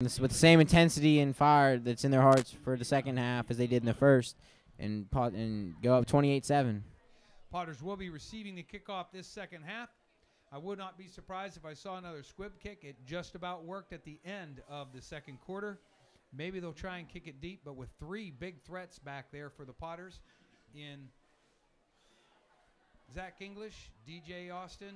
with the same intensity and fire that's in their hearts for the second half as they did in the first, and go up 28-7. Potters will be receiving the kickoff this second half. I would not be surprised if I saw another squib kick. It just about worked at the end of the second quarter. Maybe they'll try and kick it deep, but with three big threats back there for the Potters in Zach English, DJ Austin,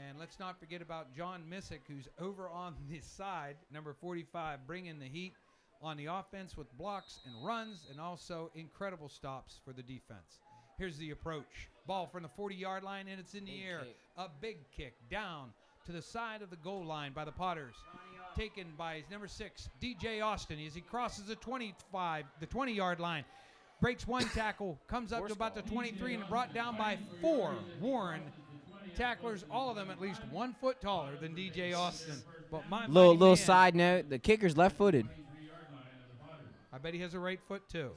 and let's not forget about John Missick, who's over on this side, number 45, bringing the heat on the offense with blocks and runs and also incredible stops for the defense. Here's the approach. Ball from the 40-yard line, and it's in the air. A big kick down to the side of the goal line by the Potters. Taken by his number 6, DJ Austin, as he crosses the 20-yard line. Breaks one tackle, comes up to about the 23, and brought down by 4 Warren tacklers, all of them at least 1 foot taller than DJ Austin. But my little side note, the kicker's left-footed. I bet he has a right foot too.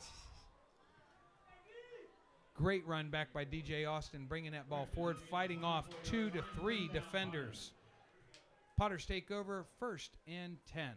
Great run back by DJ Austin, bringing that ball forward, fighting off 2 to 3 defenders. Potters take over 1st and 10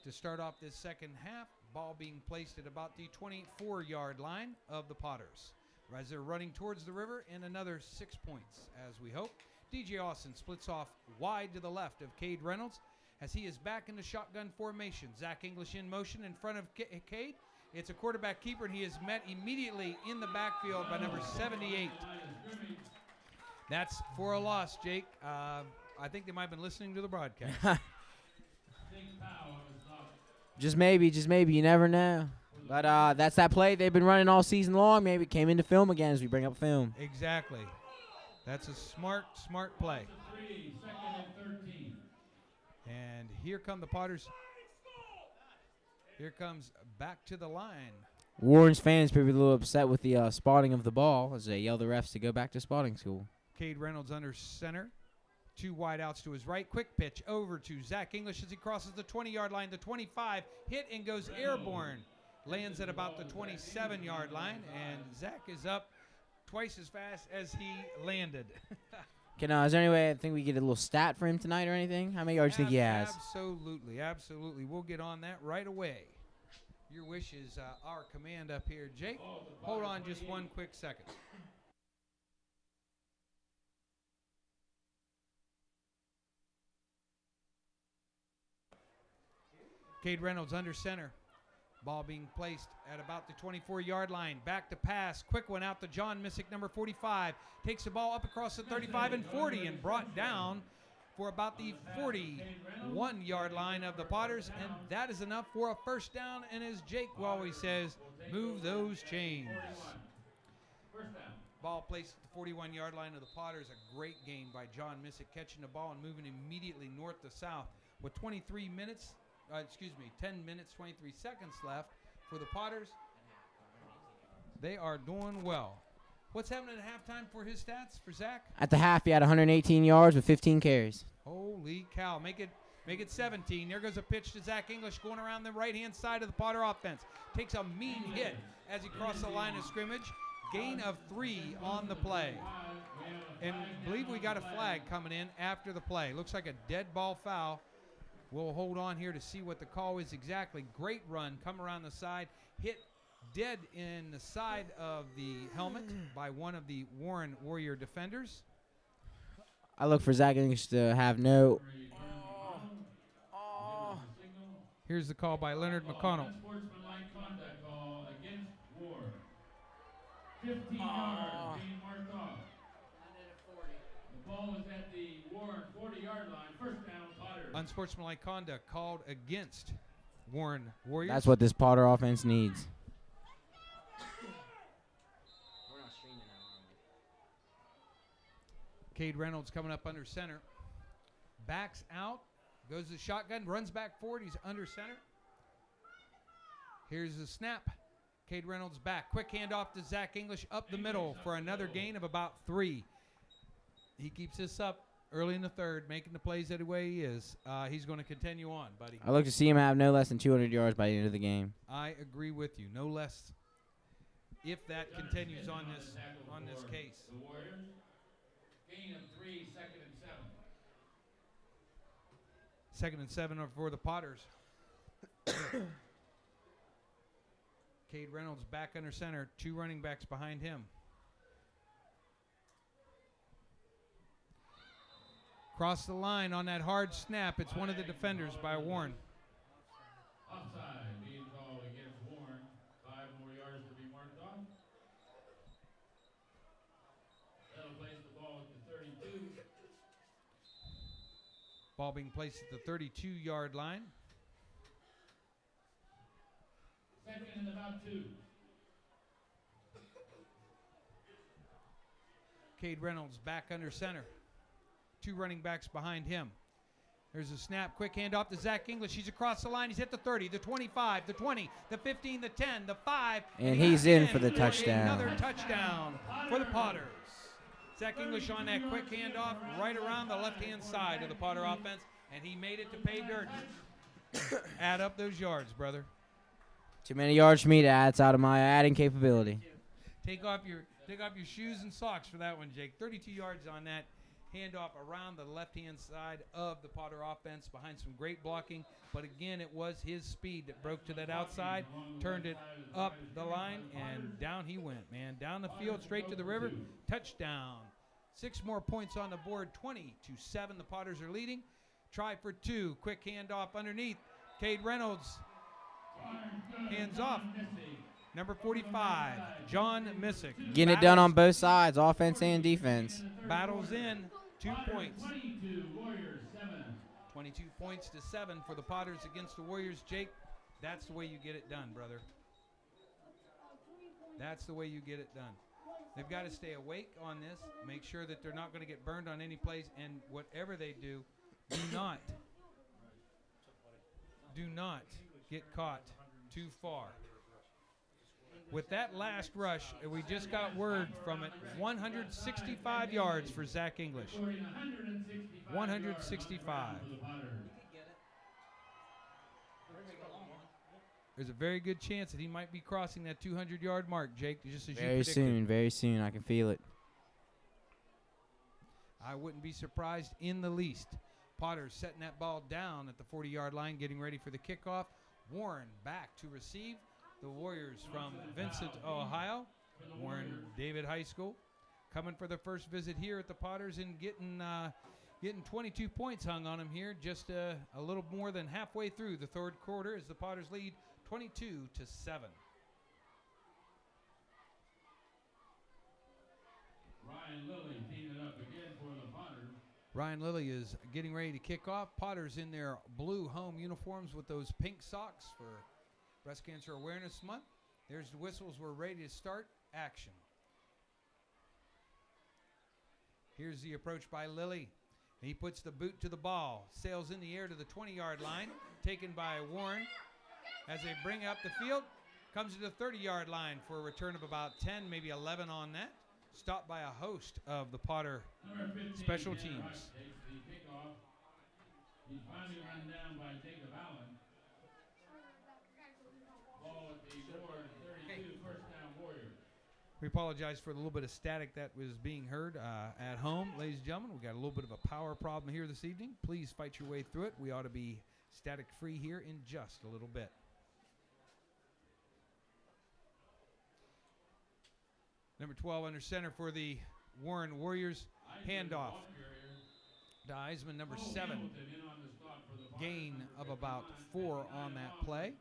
to start off this second half. Ball being placed at about the 24-yard line of the Potters. As they're running towards the river, and another 6 points, as we hope. DJ Austin splits off wide to the left of Cade Reynolds as he is back in the shotgun formation. Zach English in motion in front of Cade. It's a quarterback keeper, and he is met immediately in the backfield by number 78. That's for a loss, Jake. I think they might have been listening to the broadcast. Just maybe. You never know. But that's that play they've been running all season long. Maybe it came into film again as we bring up film. Exactly. That's a smart play. And here come the Potters. Here comes back to the line. Warren's fans probably a little upset with the spotting of the ball as they yell the refs to go back to spotting school. Cade Reynolds under center. 2 wide outs to his right. Quick pitch over to Zach English as he crosses the 20-yard line. The 25 hit and goes airborne. Lands at about the 27-yard line, and Zach is up twice as fast as he landed. Is there any way I think we get a little stat for him tonight or anything? How many yards do you think he has? Absolutely. We'll get on that right away. Your wish is our command up here. Jake, hold on just one quick second. Cade Reynolds under center. Ball being placed at about the 24-yard line. Back to pass. Quick one out to John Missick, number 45. Takes the ball up across the 35 and 40 and brought down for about the 41-yard line of the Potters. And that is enough for a first down. And as Jake always says, move those chains. Ball placed at the 41-yard line of the Potters. A great game by John Missick, catching the ball and moving immediately north to south with 10 minutes, 23 seconds left for the Potters. They are doing well. What's happening at halftime for his stats for Zach? At the half, he had 118 yards with 15 carries. Holy cow. Make it 17. There goes a pitch to Zach English going around the right-hand side of the Potter offense. Takes a mean hit as he crosses the line of scrimmage. Gain of 3 on the play. And I believe we got a flag coming in after the play. Looks like a dead ball foul. We'll hold on here to see what the call is exactly. Great run, come around the side, hit dead in the side of the helmet by one of the Warren Warrior defenders. I look for Zach English to have no. Here's the call by Leonard McConnell. 15 yards being marked off. The ball is at the Warren 40-yard line. First down, Potters. Unsportsmanlike conduct called against Warren Warriors. That's what this Potter offense needs. Cade Reynolds coming up under center. Backs out. Goes to the shotgun. Runs back forward. He's under center. Here's the snap. Cade Reynolds back. Quick handoff to Zach English up the middle for another gain of about 3. He keeps this up early in the third, making the plays that way he is. He's going to continue on, buddy. I look to see him have no less than 200 yards by the end of the game. I agree with you. No less if that continues on this case. The Warriors. Gain of 3, second and 7. 2nd and 7 for the Potters. Cade Reynolds back under center. 2 running backs behind him. Cross the line on that hard snap. It's one of the defenders by Warren. Offside being called against Warren. 5 more yards to be marked off. That'll place the ball at the 32. Ball being placed at the 32-yard line. 2nd and about 2. Cade Reynolds back under center. 2 running backs behind him. There's a snap, quick handoff to Zach English. He's across the line. He's hit the 30, the 25, the 20, the 15, the 10, the 5. And he's in for the for touchdown. Another touchdown for the Potters. Zach English on that quick handoff right around the left-hand side of the Potter offense, and he made it to pay dirt. Add up those yards, brother. Too many yards for me to add. It's out of my adding capability. Take off your shoes and socks for that one, Jake. 32 yards on that handoff around the left-hand side of the Potter offense behind some great blocking. But again, it was his speed that broke to that outside, turned it up the line, and down he went, man. Down the field, straight to the river. Touchdown. 6 more points on the board. 20-7. The Potters are leading. Try for 2. Quick handoff underneath. Cade Reynolds. Hands off. Number 45, John Missick. Getting it done on both sides, offense and defense. Battles in. 2 points. 22, Warriors 7. 22 points to 7 for the Potters against the Warriors. Jake, that's the way you get it done, brother. That's the way you get it done. They've got to stay awake on this, make sure that they're not going to get burned on any plays, and whatever they do not get caught too far. With that last rush, we just got word from it, 165 yards for Zach English. 165. There's a very good chance that he might be crossing that 200-yard mark, Jake, just as you predicted. Very soon. I can feel it. I wouldn't be surprised in the least. Potter setting that ball down at the 40-yard line, getting ready for the kickoff. Warren back to receive. The Warriors from Vincent, Ohio. Warren David High School. Coming for their first visit here at the Potters and getting 22 points hung on them here. Just a little more than halfway through the 3rd quarter as the Potters lead 22-7. Ryan Lilly teaming up again for the Potters. Ryan Lilly is getting ready to kick off. Potters in their blue home uniforms with those pink socks for Breast Cancer Awareness Month. There's the whistles. We're ready to start action. Here's the approach by Lilly. He puts the boot to the ball. Sails in the air to the 20-yard line. Taken by Warren. As they bring up the field, comes to the 30-yard line for a return of about 10, maybe 11 on that. Stopped by a host of the Potter special teams. Takes the kickoff. He's finally run down by Jacob Allen. Ball at the board, 32, first down Warriors. We apologize for the little bit of static that was being heard at home, ladies and gentlemen. We got a little bit of a power problem here this evening. Please fight your way through it. We ought to be static-free here in just a little bit. Number 12 under center for the Warren Warriors. Handoff to Eisman, number 7. Gain of about 4 on that play.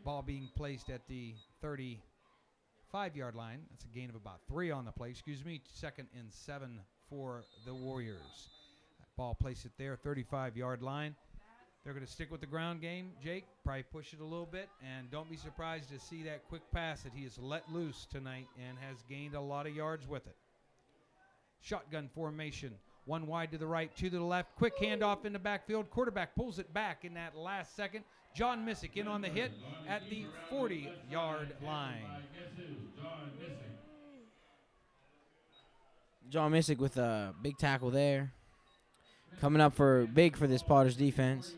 Ball being placed at the 35-yard line. That's a gain of about 3 on the play. 2nd and 7 for the Warriors. Ball placed it there, 35-yard line. They're going to stick with the ground game, Jake. Probably push it a little bit, and don't be surprised to see that quick pass that he has let loose tonight and has gained a lot of yards with it. Shotgun formation. 1 wide to the right, 2 to the left. Quick handoff in the backfield. Quarterback pulls it back in that last second. John Missick in on the hit at the 40-yard line. John Missick with a big tackle there. Coming up for this Potters defense.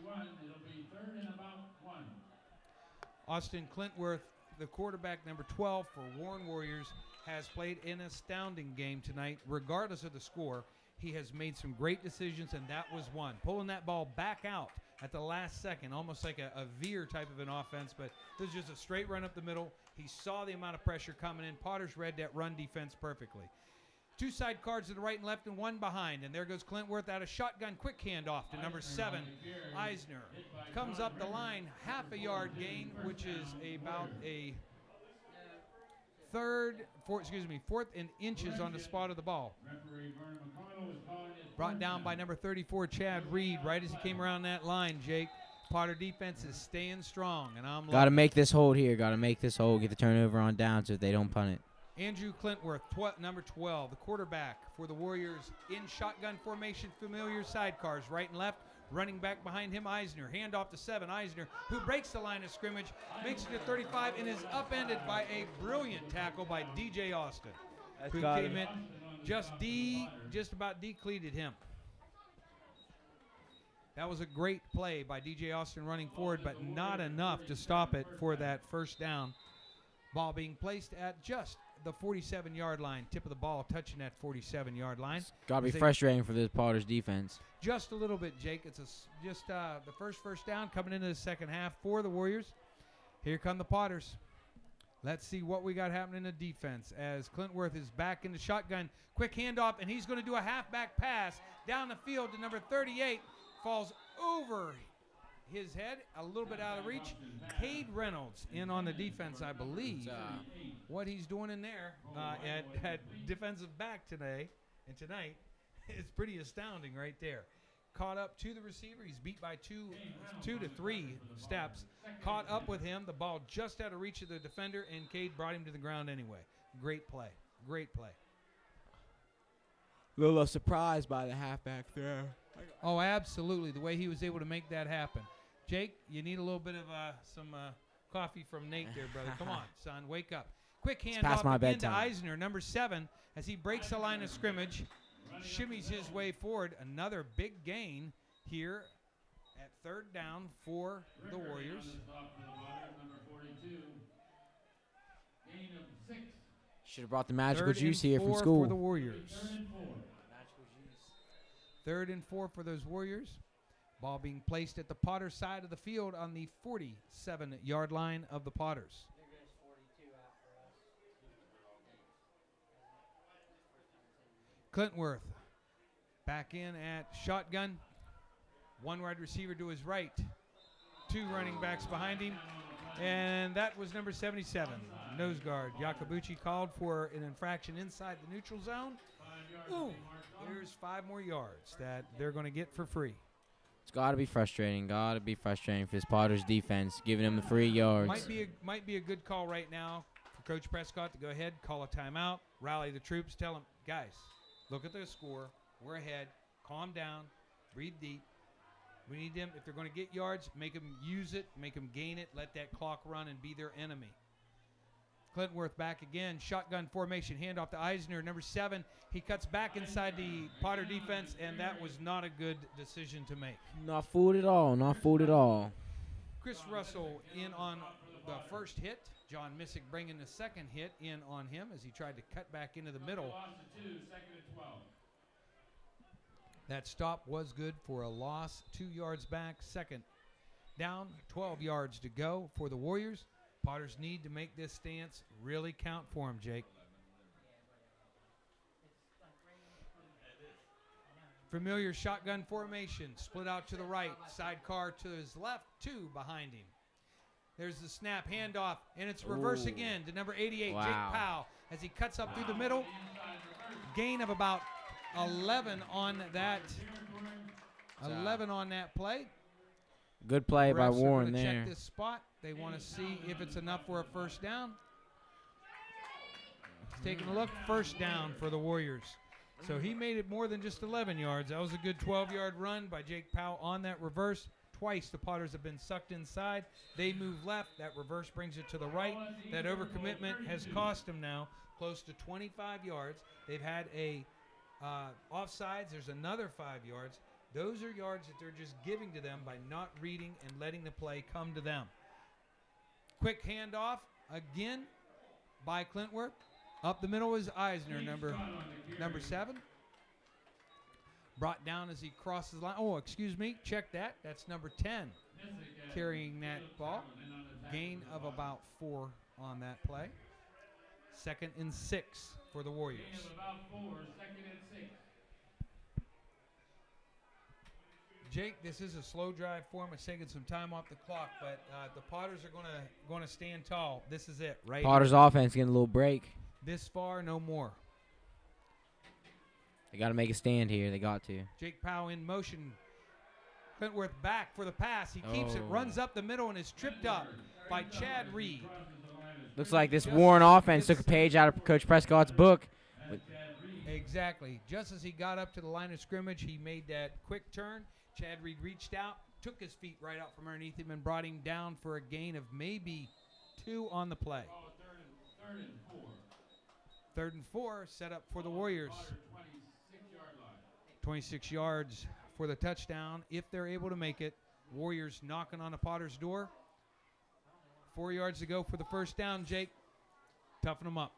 Austin Clintworth, the quarterback, number 12 for Warren Warriors, has played an astounding game tonight, regardless of the score. he has made some great decisions, and that was one. Pulling that ball back out at the last second, almost like a veer type of an offense, but this is just a straight run up the middle. He saw the amount of pressure coming in. Potters read that run defense perfectly. 2 side cards to the right and left and 1 behind, and there goes Clintworth out of shotgun. Quick handoff to number 7, Eisner. Comes up the line, half a yard gain, which is about a fourth in inches on the spot of the ball. Brought down by number 34, Chad Reed, right as he came around that line, Jake. Potter defense is staying strong, and I'm Got to make this hold here. Got to make this hold. Get the turnover on downs if they don't punt it. Andrew Clintworth, number 12, the quarterback for the Warriors in shotgun formation, familiar sidecars, right and left. Running back behind him, Eisner. Handoff to 7, Eisner, who breaks the line of scrimmage, makes it to 35, and is upended by a brilliant tackle by DJ Austin, who came in, just about decleated him. That was a great play by DJ Austin running forward, but not enough to stop it for that first down. Ball being placed at just the 47-yard line. Tip of the ball touching that 47-yard line. Got to be frustrating for this Potters defense. Just a little bit, Jake. It's just the first down coming into the second half for the Warriors. Here come the Potters. Let's see what we got happening in the defense as Clintworth is back in the shotgun. Quick handoff, and he's going to do a halfback pass down the field to number 38. Falls over his head, a little bit out of reach. Cade Reynolds in on the defense, I believe. What he's doing in there at defensive back today and tonight is pretty astounding right there. Caught up to the receiver. He's beat by two to three steps. Caught up with him. The ball just out of reach of the defender, and Cade brought him to the ground anyway. Great play. Great play. A little surprised by the halfback there. Oh, absolutely. The way he was able to make that happen. Jake, you need a little bit of some coffee from Nate there, brother. Come on, son. Wake up. Quick handoff again to Eisner, number 7, as he breaks the line of scrimmage, shimmies his way forward. Another big gain here at third down for the Warriors. Should have brought the magical Third juice and here from 4 school. for the Warriors. Third and 4 for those Warriors. Ball being placed at the Potter side of the field on the 47-yard line of the Potters. Clintworth back in at shotgun. 1 wide receiver to his right. 2 running backs behind him. And that was number 77, nose guard. Yakabuchi called for an infraction inside the neutral zone. Ooh, there's 5 more yards that they're going to get for free. It's got to be frustrating. Got to be frustrating for this Potters defense, giving them the 3 yards. Might be a good call right now for Coach Prescott to go ahead, call a timeout, rally the troops, tell them, guys, look at the score. We're ahead. Calm down. Breathe deep. We need them. If they're going to get yards, make them use it, make them gain it, let that clock run and be their enemy. Clintworth back again, shotgun formation, handoff to Eisner, number 7. He cuts back inside the Potter defense, and that was not a good decision to make. Not fooled at all. Not fooled at all. Chris Russell in on the first hit. John Missick bringing the second hit in on him as he tried to cut back into the middle. That stop was good for a loss. 2 yards back, second down, 12 yards to go for the Warriors. Potters need to make this stance really count for him, Jake. Familiar shotgun formation, split out to the right, sidecar to his left, 2 behind him. There's the snap, handoff, and it's reverse again to number 88, Wow. Jake Powell, as he cuts up through the middle. Gain of about 11 on that. 11 on that play. Good play by Refs are Warren gonna there. check this spot. They want to see if it's enough for a first down. Taking a look, first down for the Warriors. So he made it more than just 11 yards. That was a good 12-yard run by Jake Powell on that reverse. Twice the Potters have been sucked inside. They move left. That reverse brings it to the right. That overcommitment has cost them now close to 25 yards. They've had a offsides. There's another 5 yards. Those are yards that they're just giving to them by not reading and letting the play come to them. Quick handoff again by Clintworth. Up the middle is Eisner, number 7. Brought down as he crosses the line. Oh, excuse me. Check that. That's number 10 carrying that ball. Gain of about 4 on that play. 2nd and 6 for the Warriors. Gain of about 4, 2nd and 6. Jake, this is a slow drive for him. It's taking some time off the clock, but the Potters are going to stand tall. This is it, right? Potter's offense getting a little break. This far, no more. They got to make a stand here. They got to. Jake Powell in motion. Clintworth back for the pass. He keeps it, Oh. runs up the middle, and is tripped up by Chad Reed. Looks like this Warren offense took a page out of Coach Prescott's book. Exactly. Just as he got up to the line of scrimmage, he made that quick turn. Chad Reed reached out, took his feet right out from underneath him, and brought him down for a gain of maybe 2 on the play. Oh, third and 4. 3rd and 4 set up for the Warriors. Potter 26-yard line. 26 yards for the touchdown if they're able to make it. Warriors knocking on the Potter's door. 4 yards to go for the first down, Jake. Toughen them up.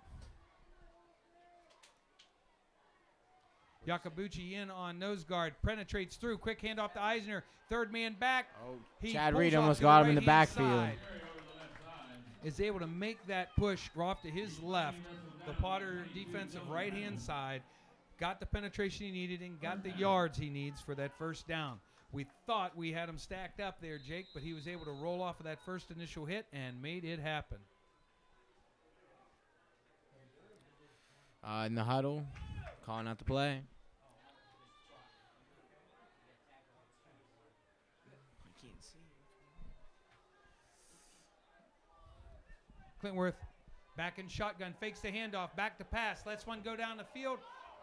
Yakabuchi in on nose guard. Penetrates through. Quick handoff to Eisner. 3rd man back. He Chad pulls Reed off almost to got him in the right-hand backfield. side. Is able to make that push off to his left. The Potter defensive right-hand side. Got the penetration he needed and got the yards he needs for that first down. We thought we had him stacked up there, Jake, but he was able to roll off of that first initial hit and made it happen. In the huddle, calling out the play. Clintworth back in shotgun, fakes the handoff, back to pass, lets one go down the field,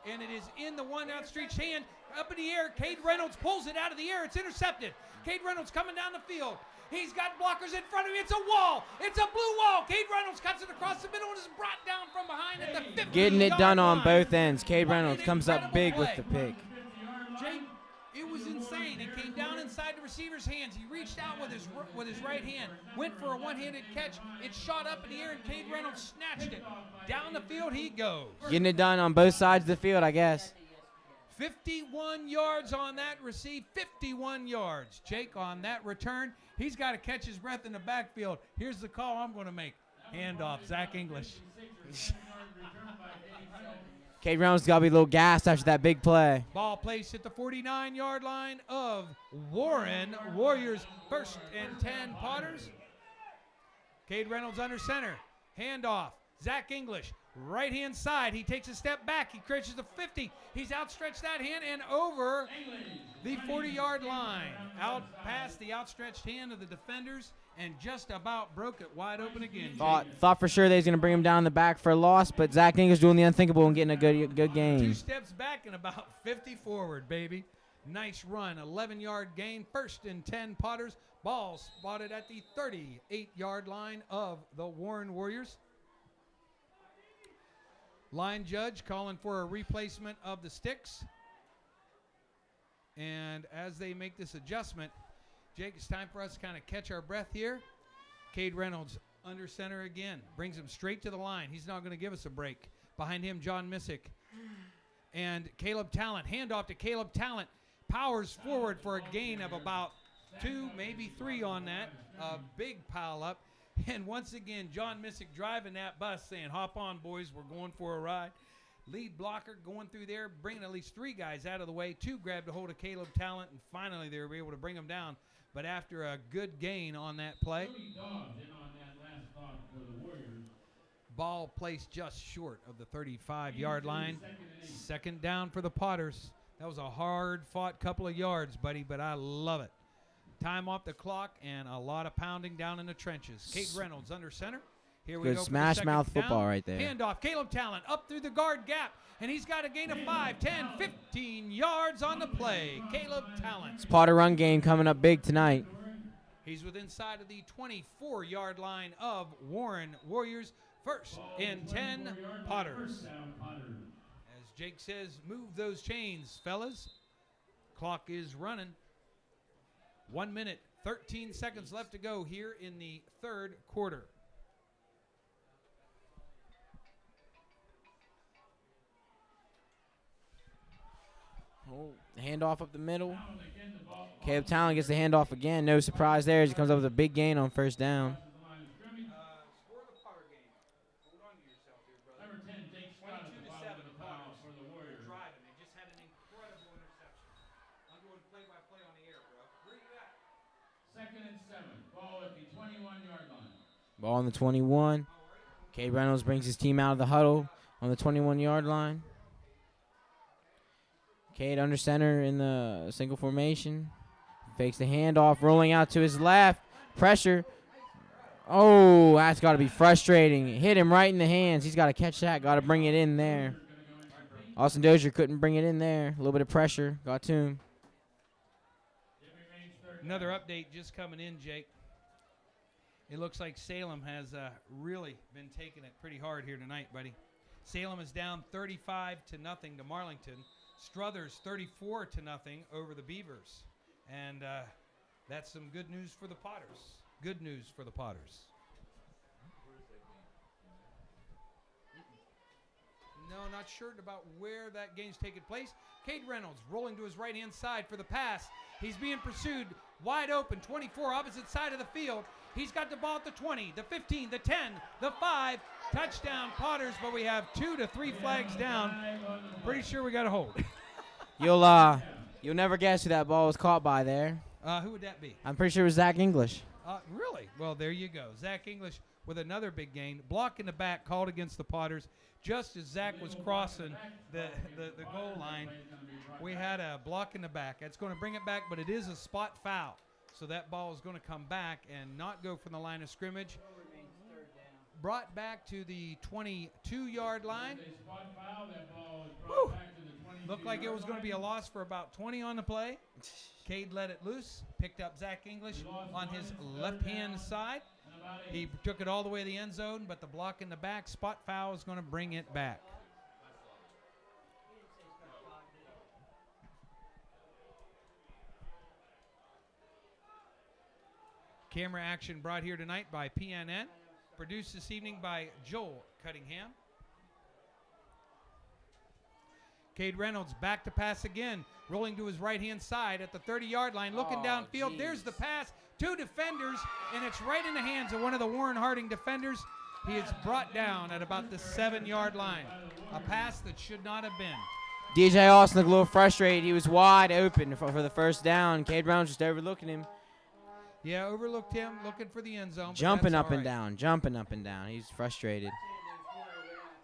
and it is in the one outstretched hand, up in the air. Cade Reynolds pulls it out of the air. It's intercepted. Cade Reynolds coming down the field. He's got blockers in front of him. It's a wall. It's a blue wall. Cade Reynolds cuts it across the middle and is brought down from behind at the 50-yard Getting it done on line. both ends. Cade What an Reynolds comes up incredible big with play. the pick. Jake, it was insane. It came down inside the receiver's hands. He reached out with his right hand, went for a one-handed catch. It shot up in the air, and Cade Reynolds snatched it. Down the field he goes. Getting it done on both sides of the field, I guess. 51 yards on that receive, 51 yards. Jake on that return. He's got to catch his breath in the backfield. Here's the call I'm going to make. Handoff, Zach English. Cade Reynolds got to be a little gassed after that big play. Ball placed at the 49-yard line of Warren. Warriors 1st and 10 Potters. Cade Reynolds under center. Handoff. Zach English, right-hand side. He takes a step back. He crunches the 50. He's outstretched that hand and over the 40-yard line. Out past the outstretched hand of the defenders and just about broke it wide open again. Thought for sure they was going to bring him down the back for a loss, but Zach English doing the unthinkable and getting a good 2 game. steps back and about 50 forward, baby. Nice run. 11-yard gain. 1st and 10 Potters. Ball spotted at the 38-yard line of the Warren Warriors. Line judge calling for a replacement of the sticks. And as they make this adjustment, Jake, it's time for us to kind of catch our breath here. Cade Reynolds under center again. Brings him straight to the line. He's not going to give us a break. Behind him, John Missick. And Caleb Talent. Handoff to Caleb Talent. Powers forward for a gain of about 2, maybe 3 on that. A big pile up. And once again, John Missick driving that bus saying, hop on, boys, we're going for a ride. Lead blocker going through there, bringing at least 3 guys out of the way. 2 grabbed a hold of Caleb Talent, and finally they were able to bring him down. But after a good gain on that play, Dogs in on that last thought for the Warriors. ball placed just short of the 35-yard line. 2nd down for the Potters. That was a hard-fought couple of yards, buddy, but I love it. Time off the clock and a lot of pounding down in the trenches. Cade Reynolds under center. Here we Good go. for the smash second mouth down. football right there. Handoff. Caleb Talent up through the guard gap. And he's got a gain of 5, 10, 15 yards on the play. Caleb Talent. Potter run game coming up big tonight. He's within side of the 24-yard line of Warren Warriors. 1st and 10 Potters. As Jake says, move those chains, fellas. Clock is running. 1 minute, 13 seconds left to go here in the 3rd quarter. Oh, handoff up the middle. Talon again, the ball. Caleb Talon gets the handoff again. No surprise there as he comes up with a big gain on first down. Crosses the line of scrimmage. Score the Potter game. Hold on to yourself here, brother. Number 10, Jake Scott at the 22 to bottom 7, of the the foul Potters. for the They're Warriors. driving. They just had an incredible interception. I'm doing play-by-play on the air, bro. Where you at? 2nd and 7. Ball at the 21-yard line. Ball on the 21. Cade Reynolds brings his team out of the huddle on the 21-yard line. Cade under center in the single formation. Fakes the handoff, rolling out to his left. Pressure. Oh, that's got to be frustrating. It hit him right in the hands. He's got to catch that. Got to bring it in there. Austin Dozier couldn't bring it in there. A little bit of pressure. Got to him. It remains 3rd down. Another update just coming in, Jake. It looks like Salem has really been taking it pretty hard here tonight, buddy. Salem is down 35-0 to Marlington. Struthers 34-0 over the Beavers. And that's some good news for the Potters. Good news for the Potters. No, not sure about where that game's taking place. Cade Reynolds rolling to his right-hand side for the pass. He's being pursued wide open, 24, opposite side of the field. He's got the ball at the 20, the 15, the 10, the 5. Touchdown Potters, but we have 2 to 3 flags down. Pretty sure we got a hold. You'll never guess who that ball was caught by there. Who would that be? I'm pretty sure it was Zach English. Really? Well, there you go. Zach English with another big gain. Block in the back called against the Potters. Just as Zach was crossing the goal line, we had a block in the back. That's going to bring it back, but it is a spot foul. So that ball is going to come back and not go from the line of scrimmage. Brought back to the 22-yard line. Spot foul. That ball is brought back to the 22. Looked like it was going to be a loss for about 20 on the play. Cade let it loose, picked up Zach English on his left-hand side. He took it all the way to the end zone, but the block in the back, spot foul, is going to bring it back. Camera action brought here tonight by PNN. Produced this evening by Joel Cunningham. Cade Reynolds back to pass again, rolling to his right-hand side at the 30-yard line, looking downfield. Geez. There's the pass. 2 defenders, and it's right in the hands of one of the Warren Harding defenders. He is brought down at about the 7-yard line. A pass that should not have been. DJ Austin looked a little frustrated. He was wide open for the first down. Cade Reynolds just overlooking him. Yeah, overlooked him, looking for the end zone. but Jumping that's up all and right. down, jumping up and down. He's frustrated.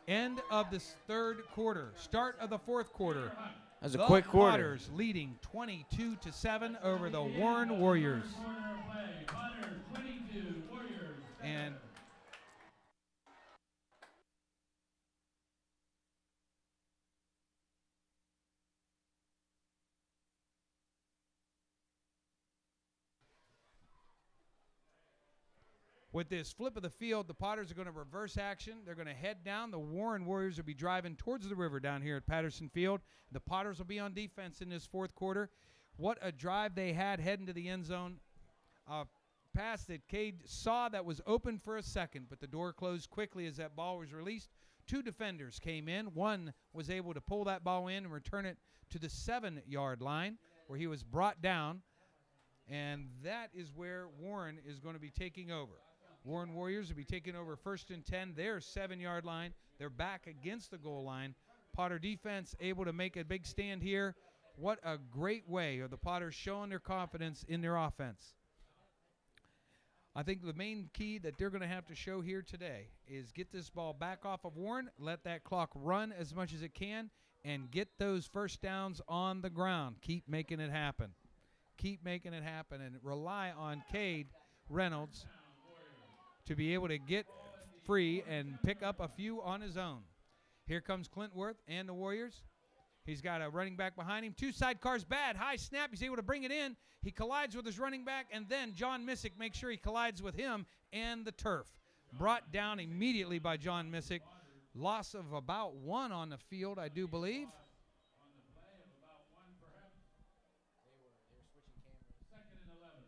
End of the third quarter. Start of the fourth quarter. That was a The quick quarter. Potters leading 22-7 over the Warren Warriors. Corner of play. Potters 22, Warriors 7. And with this flip of the field, the Potters are going to reverse action. They're going to head down. The Warren Warriors will be driving towards the river down here at Patterson Field. The Potters will be on defense in this fourth quarter. What a drive they had heading to the end zone. A pass that Cade saw that was open for a second, but the door closed quickly as that ball was released. 2 defenders came in. One was able to pull that ball in and return it to the 7-yard line where he was brought down. And that is where Warren is going to be taking over. Warren Warriors will be taking over 1st and 10. Their 7-yard line. They're back against the goal line. Potter defense able to make a big stand here. What a great way are the Potters showing their confidence in their offense. I think the main key that they're going to have to show here today is get this ball back off of Warren, let that clock run as much as it can, and get those first downs on the ground. Keep making it happen. Keep making it happen and rely on Cade Reynolds to be able to get free and pick up a few on his own. Here comes Clintworth and the Warriors. He's got a running back behind him. 2 sidecars bad. High snap. He's able to bring it in. He collides with his running back, and then John Missick makes sure he collides with him and the turf. Brought down immediately by John Missick. Loss of about 1 on the field, I do believe. On the play of about 1 perhaps. They were switching cameras. 2nd and 11.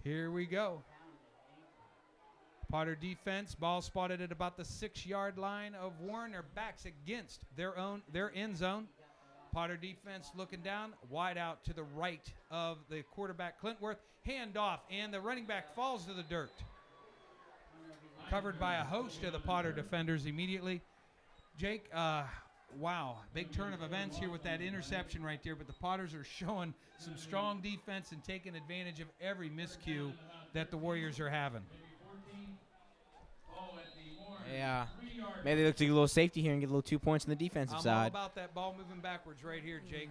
Here we go. Potter defense, ball spotted at about the 6-yard line of Warren. Their backs against their end zone. Potter defense looking down, wide out to the right of the quarterback Clintworth. Hand off, and the running back falls to the dirt. Covered by a host of the Potter defenders immediately. Jake, wow, big turn of events here with that interception right there, but the Potters are showing some strong defense and taking advantage of every miscue that the Warriors are having. Yeah. Maybe they look to get a little safety here and get a little 2 points on the defensive I'm all side. about that ball moving backwards right here, Jake.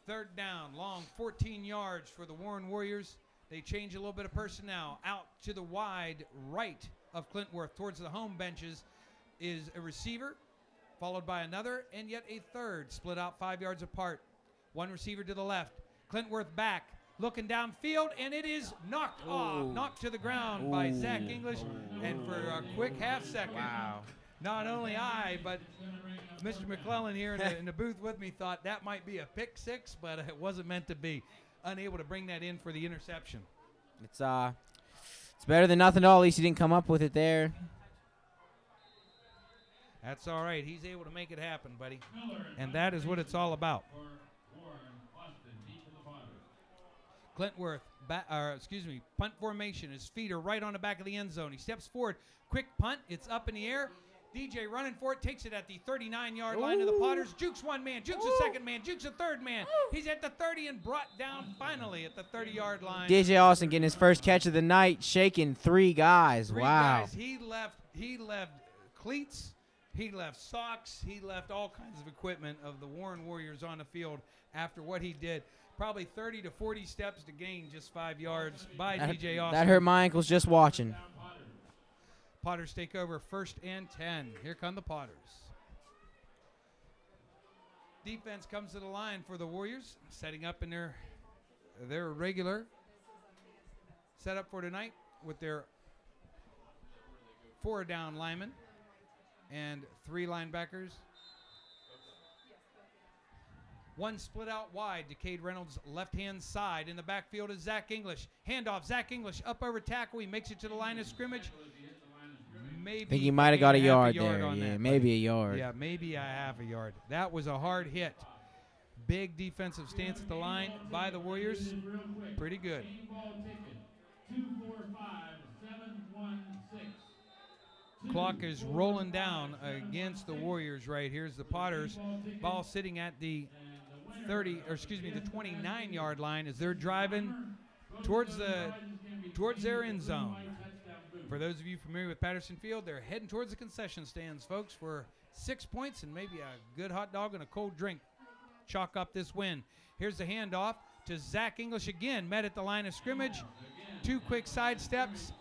Third down, long, 14 yards for the Warren Warriors. They change a little bit of personnel. Out to the wide right of Clintworth towards the home benches is a receiver, followed by another, and yet a third, split out 5 yards apart. One receiver to the left. Clintworth back, looking downfield, and it is knocked off, knocked to the ground by Zach English. And for a quick half second, not only I, but Mr. McClellan here in the booth with me thought that might be a pick six, but it wasn't meant to be. Unable to bring that in for the interception. It's better than nothing at all. At least he didn't come up with it there. That's all right. He's able to make it happen, buddy. And that is what it's all about. Clintworth, punt formation. His feet are right on the back of the end zone. He steps forward. Quick punt. It's up in the air. DJ running for it. Takes it at the 39-yard line of the Potters. Jukes one man. Jukes a second man. Jukes a third man. He's at the 30 and brought down finally at the 30-yard line. DJ Austin getting his first catch of the night, shaking 3 guys. Three Wow. guys. He left cleats. He left socks. He left all kinds of equipment of the Warren Warriors on the field after what he did. Probably 30 to 40 steps to gain just 5 yards by DJ Austin. That hurt my ankles just watching. Potters take over 1st and 10. Here come the Potters. Defense comes to the line for the Warriors, setting up in their regular setup for tonight with their 4 down linemen and 3 linebackers. One split out wide to Cade Reynolds' left-hand side. In the backfield is Zach English. Handoff, Zach English up over tackle. He makes it to the line of scrimmage. Maybe I think he might have got a yard there. on Yeah, that, maybe buddy. a yard. Yeah, maybe a half a yard. That was a hard hit. Big defensive stance at the line by the Warriors. Pretty good. Clock is rolling down against the Warriors right here. Here's the Potters. Ball sitting at the 29-yard line as they're driving towards their end zone. For those of you familiar with Patterson Field, they're heading towards the concession stands, folks, for 6 points and maybe a good hot dog and a cold drink. Chalk up this win. Here's the handoff to Zach English again, met at the line of scrimmage. 2 quick side steps.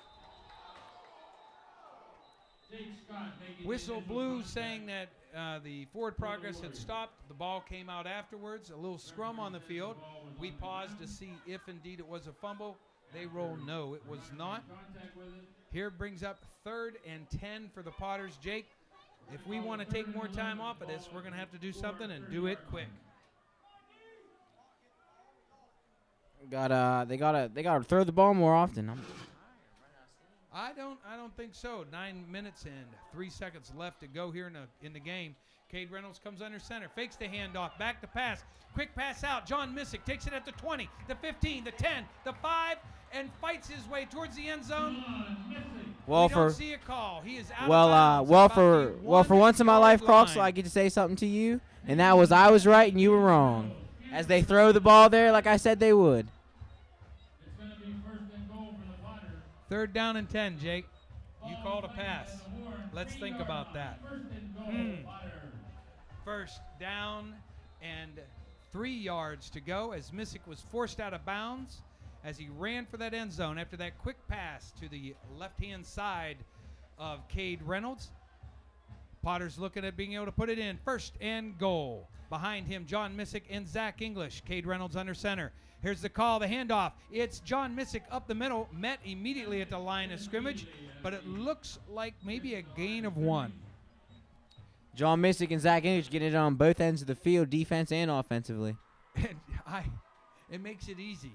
Whistle blew saying that the forward progress had stopped. The ball came out afterwards. A little scrum on the field. We paused to see if indeed it was a fumble. They roll no, it was not. Here brings up 3rd and 10 for the Potters. Jake, if we want to take more time off of this, we're going to have to do something and do it quick. They gotta throw the ball more often. I don't think so. 9 minutes and 3 seconds left to go here in the game. Cade Reynolds comes under center, fakes the handoff, back to pass, quick pass out. John Missick takes it at the 20, the 15, the 10, the 5, and fights his way towards the end zone. Well, we don't see a call. He is out well, of bounds for once in my life, Crocs, line. I get to say something to you, and that was I was right and you were wrong. As they throw the ball there, like I said they would. 3rd down and 10, Jake. You called a pass. Let's think about that. 1st down and 3 yards to go as Missick was forced out of bounds as he ran for that end zone after that quick pass to the left-hand side of Cade Reynolds. Potters looking at being able to put it in. 1st and goal. Behind him, John Missick and Zach English. Cade Reynolds under center. Here's the call, the handoff. It's John Missick up the middle, met immediately at the line of scrimmage, but it looks like maybe a gain of 1. John Missick and Zach English getting it on both ends of the field, defense and offensively. It makes it easy.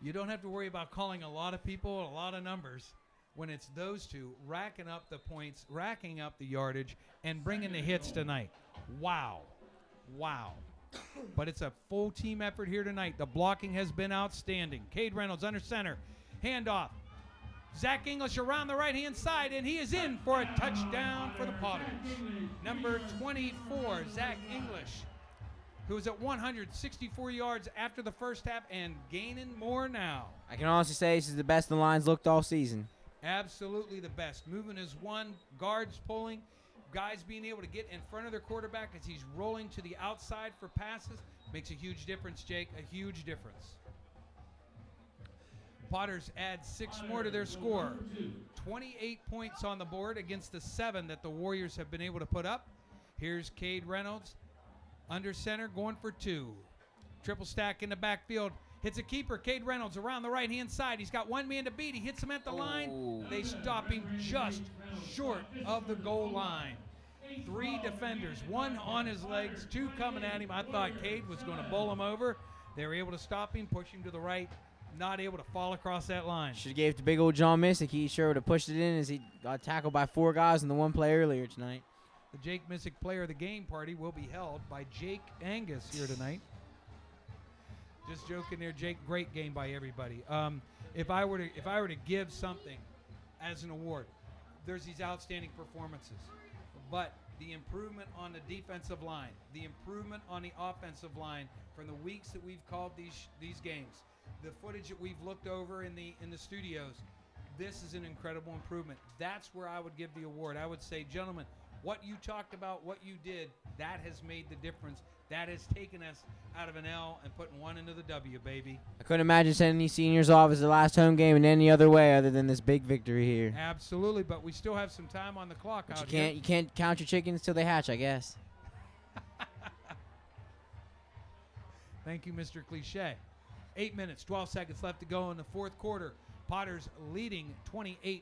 You don't have to worry about calling a lot of people, a lot of numbers. when it's those two racking up the points, racking up the yardage, and bringing the hits tonight. Wow. Wow. But it's a full team effort here tonight. The blocking has been outstanding. Cade Reynolds under center. Handoff. Zach English around the right-hand side, and he is in for a touchdown for the Potters. Number 24, Zach English, who is at 164 yards after the first half and gaining more now. I can honestly say this is the best the line's looked all season. Absolutely the best. Movement is one, guards pulling, guys being able to get in front of their quarterback as he's rolling to the outside for passes. Makes a huge difference, Jake, a huge difference. Potters add 6 more to their score. 28 points on the board against the 7 that the Warriors have been able to put up. Here's Cade Reynolds under center going for 2. Triple stack in the backfield. Hits a keeper. Cade Reynolds around the right-hand side. He's got one man to beat. He hits him at the line. They stop him just short of the goal line. 3 defenders, 1 on his legs, 2 coming at him. I thought Cade was going to bowl him over. They were able to stop him, push him to the right. Not able to fall across that line. Should have gave it to big old John Missick. He sure would have pushed it in as he got tackled by 4 guys in the one play earlier tonight. The Jake Missick Player of the Game party will be held by Jake Angus here tonight. Just joking there, Jake. Great game by everybody. If I were to give something as an award, there's these outstanding performances, but the improvement on the defensive line, the improvement on the offensive line from the weeks that we've called these games. The footage that we've looked over in the studios, this is an incredible improvement. That's where I would give the award. I would say, gentlemen, what you talked about, what you did, that has made the difference. That has taken us out of an L and putting 1 into the W, baby. I couldn't imagine sending these seniors off as the last home game in any other way other than this big victory here. Absolutely, but we still have some time on the clock But out here. you can't count your chickens till they hatch, I guess. Thank you, Mr. Cliche. 8 minutes, 12 seconds left to go in the fourth quarter. Potters leading 28-7.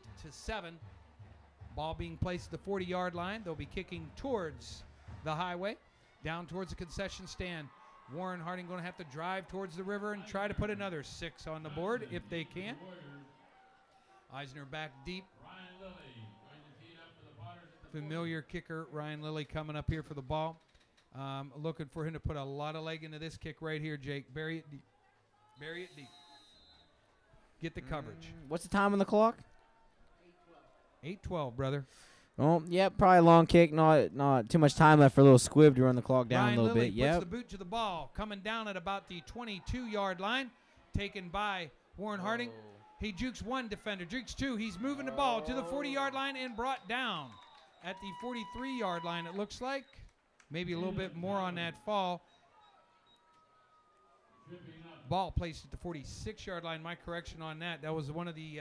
Ball being placed at the 40-yard line. They'll be kicking towards the highway, down towards the concession stand. Warren Harding going to have to drive towards the river and try to put another 6 on the board if they can. Eisner back deep. Familiar kicker Ryan Lilly coming up here for the ball. Looking for him to put a lot of leg into this kick right here, Jake. Bury it deep. Bury it deep. Get the coverage. What's the time on the clock? 8:12, brother. Oh, yep, probably a long kick. Not too much time left for a little squib to run the clock down Ryan a little Lilly bit. Yep. puts the boot to the ball. Coming down at about the 22-yard line. Taken by Warren Harding. He jukes 1 defender. Jukes 2. He's moving the ball to the 40-yard line and brought down at the 43-yard line, it looks like. Maybe a little bit more on that fall. Ball placed at the 46-yard line. My correction on that. That was one of the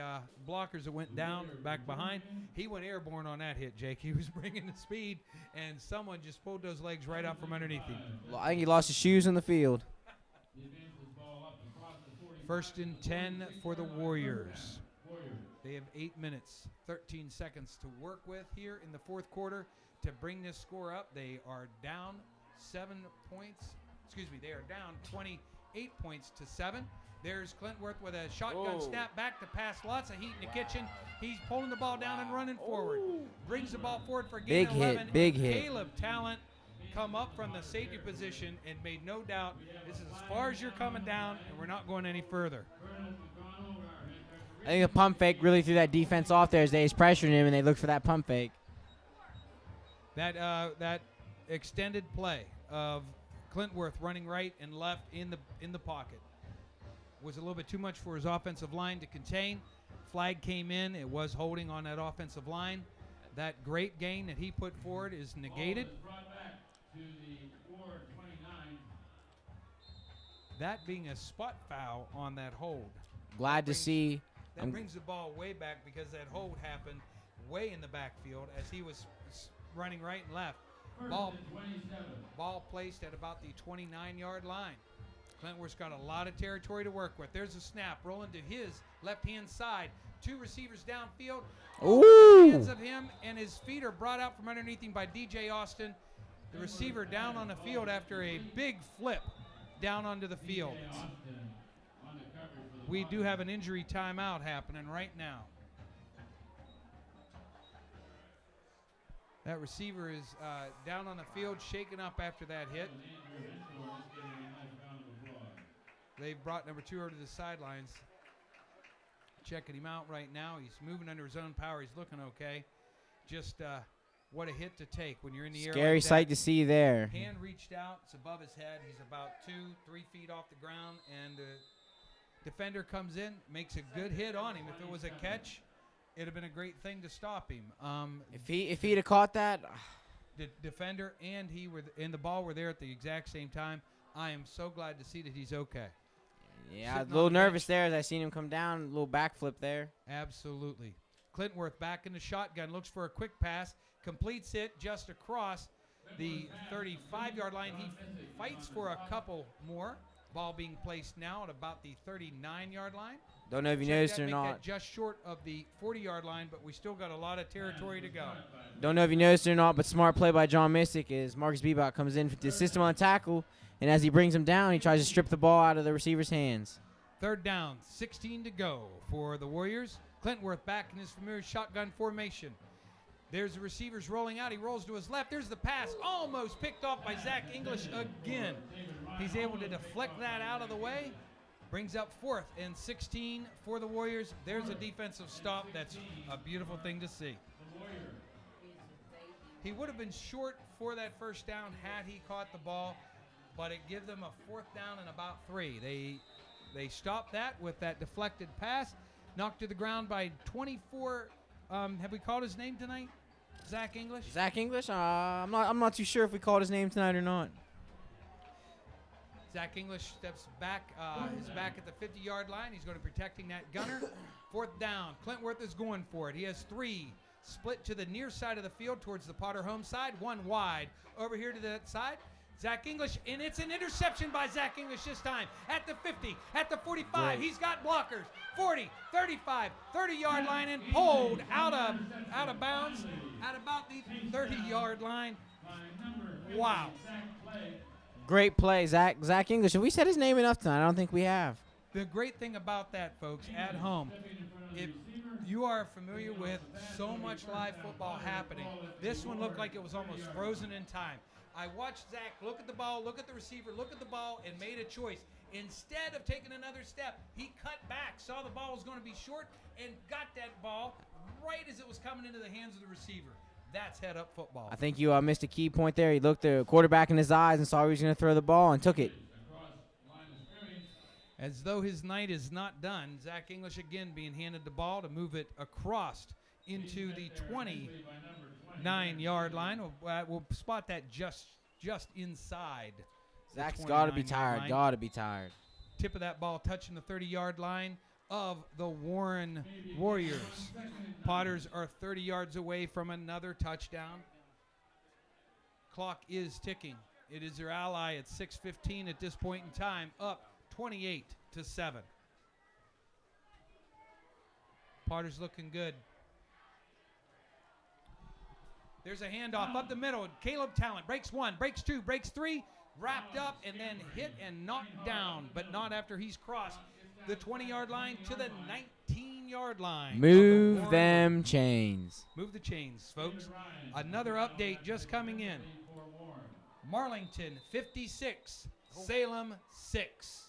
blockers that went down back behind. He went airborne on that hit, Jake. He was bringing the speed, and someone just pulled those legs right out from underneath him. I think he lost his shoes in the field. 1st and 10 for the Warriors. They have 8 minutes, 13 seconds to work with here in the fourth quarter to bring this score up. They are down 7 points. Excuse me, they are down 28 points to 7. There's Clintworth with a shotgun snap back to pass. Lots of heat in the kitchen. He's pulling the ball down and running forward. Brings the ball forward for gain Big 11. hit, big hit. Caleb Talent come up from the safety position and made no doubt this is as far as you're coming down, and we're not going any further. I think the pump fake really threw that defense off there as they was pressuring him, and they looked for that pump fake. That extended play of Clintworth running right and left in the pocket was a little bit too much for his offensive line to contain. Flag came in. It was holding on that offensive line. That great gain that he put forward is negated. That being a spot foul on that hold. Glad to see. That brings the ball way back because that hold happened way in the backfield as he was running right and left. Ball placed at about the 29-yard line. Clintworth's got a lot of territory to work with. There's a snap rolling to his left-hand side. 2 receivers downfield. Ooh. Hands of him, and his feet are brought out from underneath him by DJ Austin. The receiver down on the field after a big flip down onto the field. We do have an injury timeout happening right now. That receiver is down on the field, shaken up after that hit. They've brought number 2 over to the sidelines. Checking him out right now. He's moving under his own power. He's looking okay. Just what a hit to take when you're in the air. Scary like that. sight to see there. Hand reached out. It's above his head. He's about 2-3 feet off the ground. And the defender comes in, makes a good hit on him. If it was a catch, it'd have been a great thing to stop him. If he'd have caught that, The defender and and the ball were there at the exact same time. I am so glad to see that he's okay. yeah, Sitting a little on the nervous bench. there as I seen him come down. A little backflip there. Absolutely. Clintworth back in the shotgun, looks for a quick pass, completes it just across the 35-yard line. He fights for a couple more. Ball being placed now at about the 39-yard line. Don't know if you Check noticed that, or make not. that just short of the 40-yard line, but we still got a lot of territory to go. Don't know if you noticed or not, but smart play by John Missick is Marcus Bebop comes in to assist him on tackle, and as he brings him down, he tries to strip the ball out of the receiver's hands. 3rd down, 16 to go for the Warriors. Clintworth back in his familiar shotgun formation. There's the receivers rolling out. He rolls to his left. There's the pass, almost picked off by Zach English again. He's able to deflect that out of the way. Brings up 4th and 16 for the Warriors. There's a defensive stop. That's a beautiful thing to see. He would have been short for that first down had he caught the ball, but it gives them a 4th down and about 3. They stopped that with that deflected pass, knocked to the ground by 24. Have we called his name tonight? Zach English? Zach English? I'm not too sure if we called his name tonight or not. Zach English steps back, is back at the 50-yard line. He's going to be protecting that gunner. 4th down. Clintworth is going for it. He has 3 split to the near side of the field towards the Potter home side. 1 wide over here to that side. Zach English, and it's an interception by Zach English this time. At the 50, at the 45, Great. He's got blockers. 40, 35, 30-yard line, and pulled out of bounds at about the 30-yard line. Wow. Great play, Zach English. Have we said his name enough tonight? I don't think we have. The great thing about that, folks, at home, if you are familiar with so much live football happening, this one looked like it was almost frozen in time. I watched Zach look at the ball, look at the receiver, look at the ball, and made a choice. Instead of taking another step, he cut back, saw the ball was going to be short, and got that ball right as it was coming into the hands of the receiver. That's head-up football. I think you missed a key point there. He looked the quarterback in his eyes and saw he was going to throw the ball and took it. As though his night is not done, Zach English again being handed the ball to move it across into the 29-yard line. We'll spot that just inside. Zach's got to be 29-yard tired. line. Got to be tired. Tip of that ball touching the 30-yard line of the Warren Warriors. Potters are 30 yards away from another touchdown. Clock is ticking. It is their ally at 6:15 at this point in time, up 28-7. Potters looking good. There's a handoff up the middle. Caleb Talent breaks 1, breaks 2, breaks 3, wrapped up and then hit and knocked down, but not after he's crossed the 20-yard line to the 19-yard line. Move them chains. Move the chains, folks. Another update just coming in. Marlington 56, Salem 6.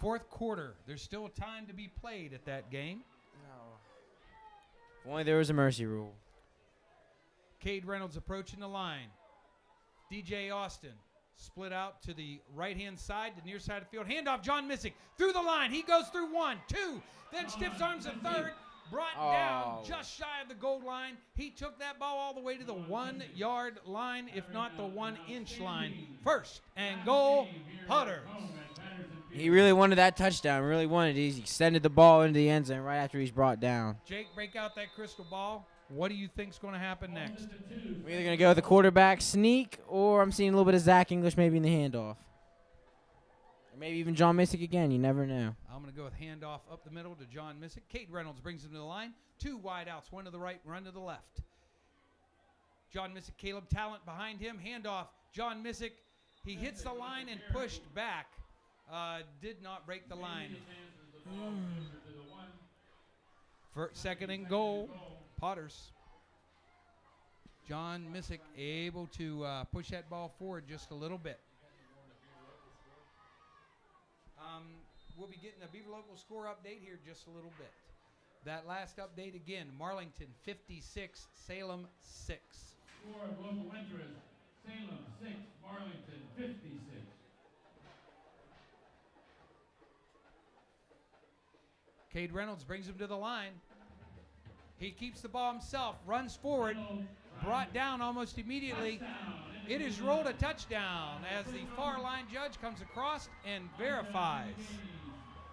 Fourth quarter. There's still time to be played at that game. If only there was a mercy rule. Cade Reynolds approaching the line. DJ Austin split out to the right-hand side, the near side of the field. Handoff, John Missick through the line. He goes through 1, 2, then stiffs arms a third. Brought down just shy of the goal line. He took that ball all the way to the 1-yard line, if not the 1-inch line. 1st and goal, Potter. He really wanted that touchdown. Really wanted it. He extended the ball into the end zone right after he's brought down. Jake, break out that crystal ball. What do you think's going to happen next? We're either going to go with the quarterback sneak, or I'm seeing a little bit of Zach English maybe in the handoff. Or maybe even John Missick again. You never know. I'm going to go with handoff up the middle to John Missick. Cade Reynolds brings him to the line. 2 wide outs, 1 to the right, run to the left. John Missick, Caleb Talent behind him. Handoff, John Missick. He hits the line and pushed back. Did not break the line. For 2nd and goal, Potters. John Missick able to push that ball forward just a little bit. We'll be getting a Beaver Local score update here just a little bit. That last update again, Marlington 56, Salem 6. Score of local interest, Salem 6, Marlington 56. Cade Reynolds brings him to the line. He keeps the ball himself, runs forward, brought down almost immediately. It is ruled a touchdown as the far line judge comes across and verifies.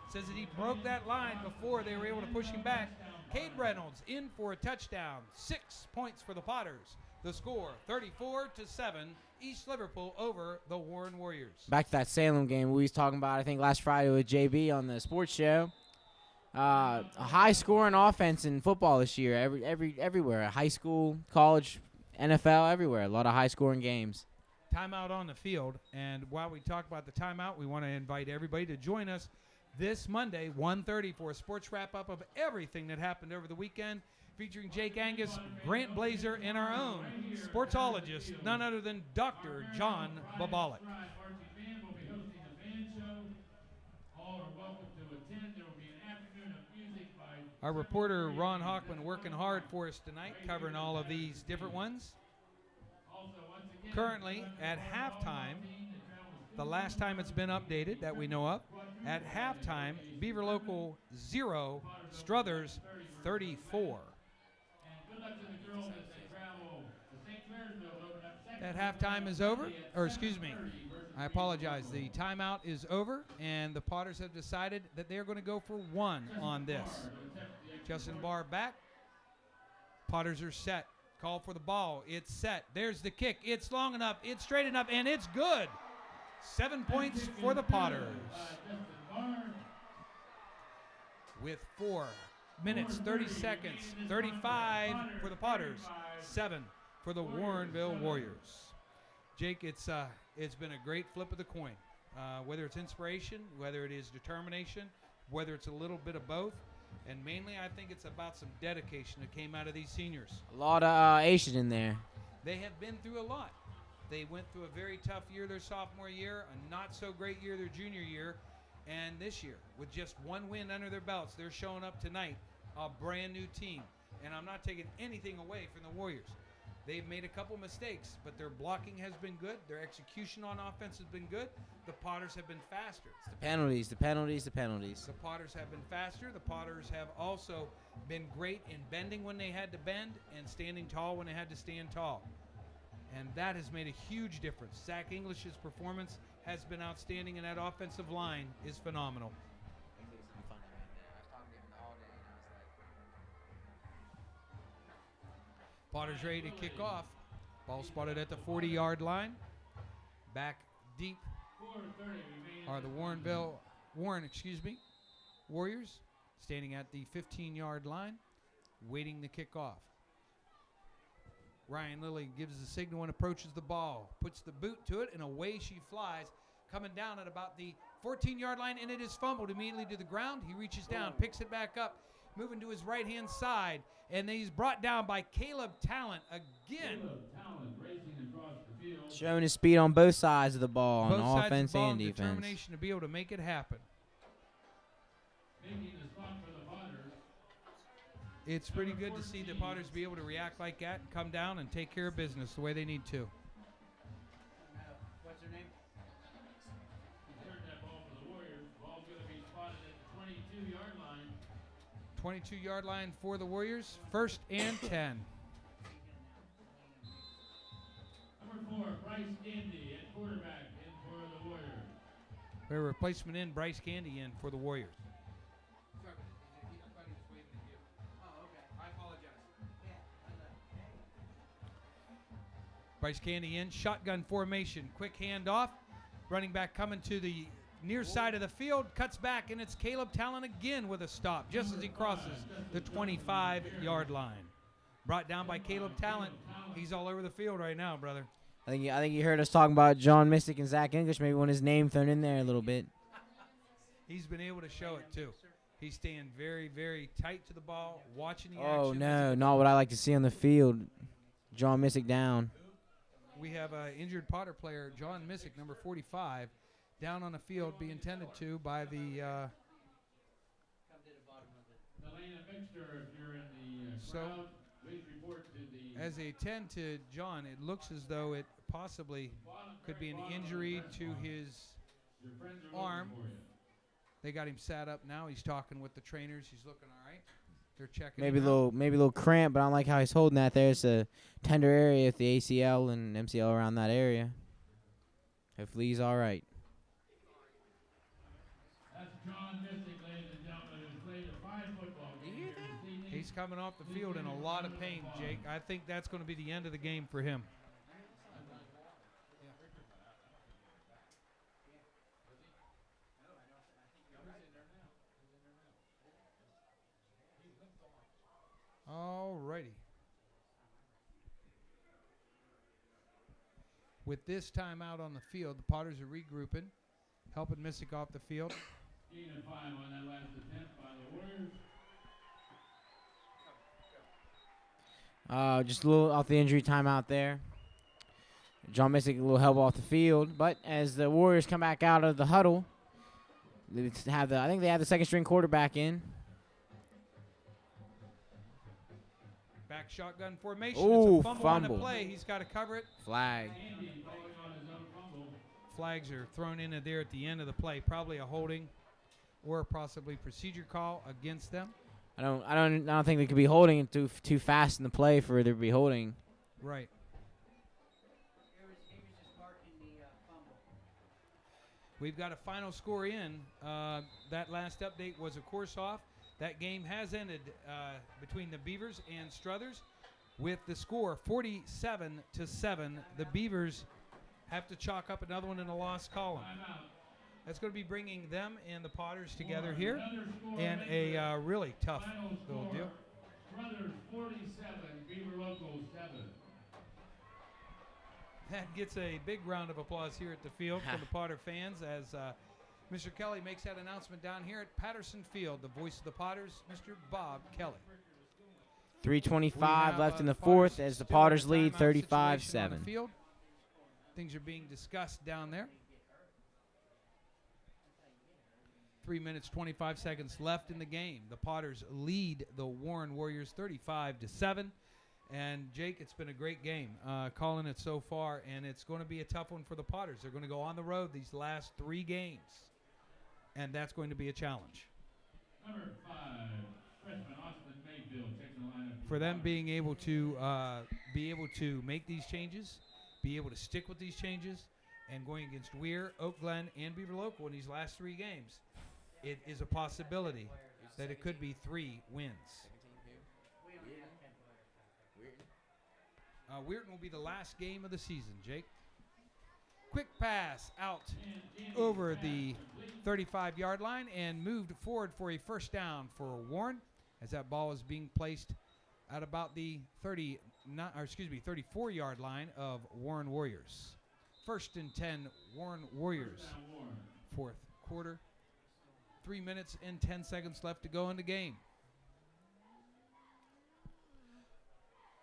Says that he broke that line before they were able to push him back. Cade Reynolds in for a touchdown. 6 points for the Potters. The score, 34-7, East Liverpool over the Warren Warriors. Back to that Salem game we was talking about, I think, last Friday with JB on the sports show. A high-scoring offense in football this year, everywhere. High school, college, NFL, everywhere. A lot of high-scoring games. Timeout on the field. And while we talk about the timeout, we want to invite everybody to join us this Monday, 1:30, for a sports wrap-up of everything that happened over the weekend, featuring Jake Angus, Grant Blazer, and our own sportsologist, none other than Dr. John Babalik. Our reporter, Ron Hockman, working hard for us tonight, covering all of these different ones. Currently, at halftime, the last time it's been updated that we know of, at halftime, Beaver Local 0, Struthers 34. That halftime is over, or excuse me, I apologize. The timeout is over, and the Potters have decided that they're going to go for one on this. Justin Barr back. Potters are set. Call for the ball. It's set. There's the kick. It's long enough. It's straight enough, and it's good. 7 points for the Potters. With 4 minutes, 30 seconds, 35 for the Potters, 7 for the Warrenville Warriors. Jake, it's been a great flip of the coin. Whether it's inspiration, whether it is determination, whether it's a little bit of both, and mainly I think it's about some dedication that came out of these seniors. A lot of Asian in there. They have been through a lot. They went through a very tough year their sophomore year, a not-so-great year their junior year, and this year, with just one win under their belts, they're showing up tonight, a brand-new team. And I'm not taking anything away from the Warriors. They've made a couple mistakes, but their blocking has been good. Their execution on offense has been good. The Potters have been faster. It's the penalties, the penalties, the penalties. The Potters have been faster. The Potters have also been great in bending when they had to bend and standing tall when they had to stand tall. And that has made a huge difference. Zach English's performance has been outstanding, and that offensive line is phenomenal. Potters ready to kick off. Ball spotted at the 40-yard line. Back deep are the Warren Warriors, standing at the 15-yard line, waiting to kick off. Ryan Lilly gives the signal and approaches the ball, puts the boot to it, and away she flies, coming down at about the 14-yard line, and it is fumbled immediately to the ground. He reaches down, picks it back up, moving to his right-hand side, and then he's brought down by Caleb Talent again. Showing his speed on both sides of the ball, Both on sides offense of the ball and defense. Determination to be able to make it happen. It's pretty good to see the Potters be able to react like that and come down and take care of business the way they need to. What's her name? Return that ball for the Warriors. Ball's going to be spotted at the 22-yard line. 22-yard line for the Warriors. 1st and 10. Number 4, Bryce Gandy at quarterback in for the Warriors. Their replacement in, Bryce Candy in for the Warriors. Bryce Candy in, shotgun formation, quick handoff. Running back coming to the near side of the field, cuts back, and it's Caleb Talent again with a stop just as he crosses the 25-yard line. Brought down by Caleb Talent. He's all over the field right now, brother. I think you heard us talking about John Missick and Zach English. Maybe want his name thrown in there a little bit. He's been able to show it, too. He's staying very, very tight to the ball, watching the action. Oh, no, not what I like to see on the field. John Missick down. We have an injured Potter player, John Missick, number 45, down on the field, being tended to by the Elena Mixter, if you're in the crowd, please report to the as they tend to John, it looks as though it possibly could be an injury to his your friends are arm. looking for you. They got him sat up now. He's talking with the trainers. He's looking all right. They're checking Maybe a him out. little cramp, but I don't like how he's holding that there. It's a tender area with the ACL and MCL around that area. Hopefully he's all right. That's John Missick, ladies and gentlemen, who's played a fine football game here this evening. He's coming off the field in a lot of pain, Jake. I think that's going to be the end of the game for him. All righty. With this time out on the field, the Potters are regrouping, helping Missick off the field. Gain of 5 on that last attempt by the Warriors. Just a little off the injury timeout there. John Missick a little help off the field, but as the Warriors come back out of the huddle, I think they have the second string quarterback in. Back shotgun formation. Ooh, It's a fumble on fumble. the play. He's got to cover it. Flag. Andy falling on his own fumble. Flags are thrown in there at the end of the play. Probably a holding or possibly procedure call against them. I don't think they could be holding it too fast in the play for there to be holding. Right. We've got a final score in. That last update was, of course, off. That game has ended between the Beavers and Struthers with the score 47-7. The Beavers have to chalk up another one in the lost column. Timeout. That's going to be bringing them and the Potters together here Another score in makes a really tough final little score. deal. Struthers 47, Beaver Local 7. That gets a big round of applause here at the field from the Potter fans as Mr. Kelly makes that announcement down here at Patterson Field. The voice of the Potters, Mr. Bob Kelly. 3:25 left in the fourth as the Potters lead 35-7. Field. Things are being discussed down there. 3 minutes, 25 seconds left in the game. The Potters lead the Warren Warriors 35-7. And, Jake, it's been a great game calling it so far, and it's going to be a tough one for the Potters. They're going to go on the road these last 3 games, and that's going to be a challenge. Number 5, freshman Austin Mayfield checks the lineup. For them being able to make these changes, be able to stick with these changes, and going against Weir, Oak Glen, and Beaver Local in these last 3 games, it is a possibility that it could be 3 wins. Weirton will be the last game of the season, Jake. Quick pass out over the 35-yard line and moved forward for a first down for Warren as that ball is being placed at about the 34-yard line of Warren Warriors. First and 10, Warren Warriors. Fourth quarter. 3 minutes and 10 seconds left to go in the game.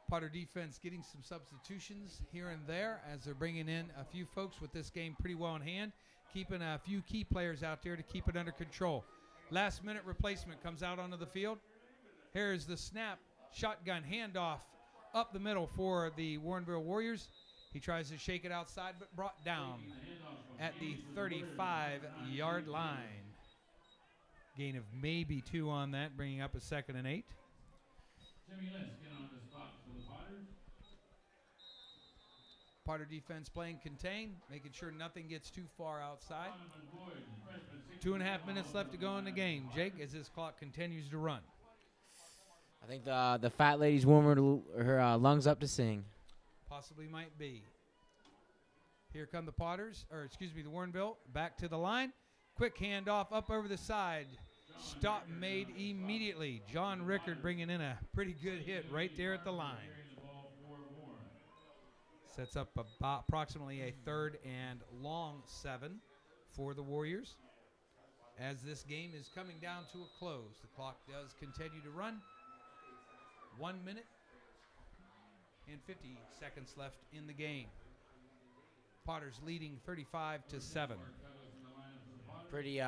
Potter defense getting some substitutions here and there as they're bringing in a few folks with this game pretty well in hand, keeping a few key players out there to keep it under control. Last minute replacement comes out onto the field. Here's the snap, shotgun handoff up the middle for the Warrenville Warriors. He tries to shake it outside but brought down at the 35-yard line. Gain of maybe 2 on that, bringing up a 2nd and 8. Timmy Linskin on the spot for the Potters. Potter defense playing contain, making sure nothing gets too far outside. Donovan Boyd, freshman, 2.5 minutes left to go in the game, Jake, as this clock continues to run. I think the fat lady's warming her lungs up to sing. Possibly might be. Here come the Potters, the Warrenville, back to the line. Quick handoff up over the side. Stop made immediately. John Rickard bringing in a pretty good hit right there at the line. Sets up approximately a 3rd and long 7 for the Warriors. As this game is coming down to a close, the clock does continue to run. 1 minute and 50 seconds left in the game. Potters leading 35-7. Pretty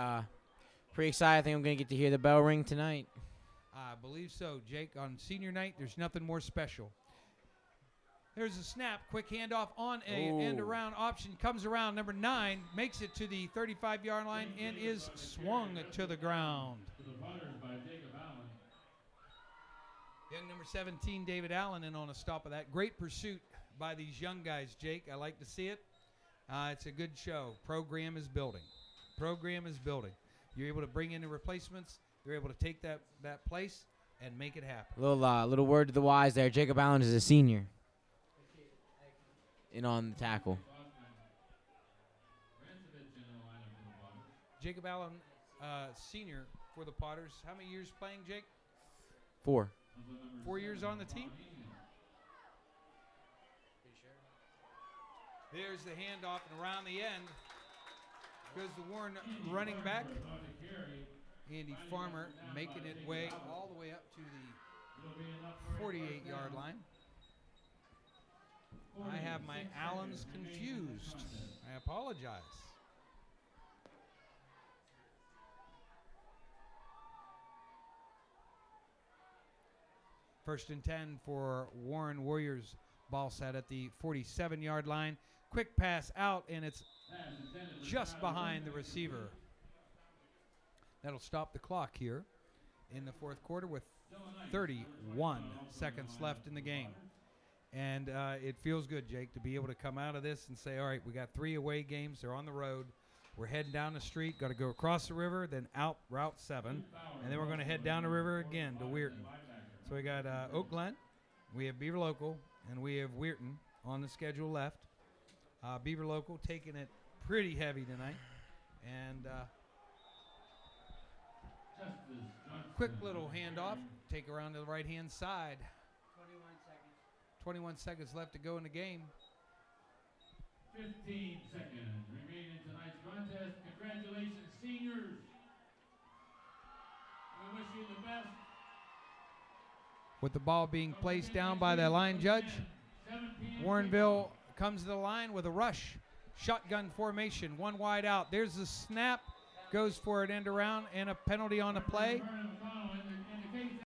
excited. I think I'm gonna get to hear the bell ring tonight. I believe so, Jake. On senior night, there's nothing more special. There's a snap. Quick handoff on a end around option. Comes around. Number 9 makes it to the 35-yard line and is swung to the ground. Young number 17, David Allen, in on a stop of that. Great pursuit by these young guys, Jake. I like to see it. It's a good show. Program is building. Program is building. You're able to bring in the replacements. You're able to take that place and make it happen. Little word to the wise there. Jacob Allen is a senior. In on the tackle. Jacob Allen, senior for the Potters. How many years playing, Jake? 4. 4 years on the team? There's the handoff, and around the end goes the Warren running back. Andy Farmer making it way all the way up to the 48-yard line. I have my Allens confused. I apologize. First and 10 for Warren Warriors. Ball set at the 47-yard line. Quick pass out, and it's just behind the receiver. That'll stop the clock here in the fourth quarter with 31 seconds left in the game. And it feels good, Jake, to be able to come out of this and say, all right, we got 3 away games. They're on the road. We're heading down the street. Got to go across the river, then out Route 7. And then we're going to head down the river again to Weirton. So we got Oak Glen, we have Beaver Local, and we have Weirton on the schedule left. Beaver Local taking it pretty heavy tonight. And quick little handoff. Take around to the right-hand side. 21 seconds left to go in the game. 15 seconds remain in tonight's contest. Congratulations, seniors. We wish you the best. With the ball being placed down by the line judge, Warrenville comes to the line with a rush. Shotgun formation, 1 wide out. There's the snap. Goes for an end around and a penalty on the play.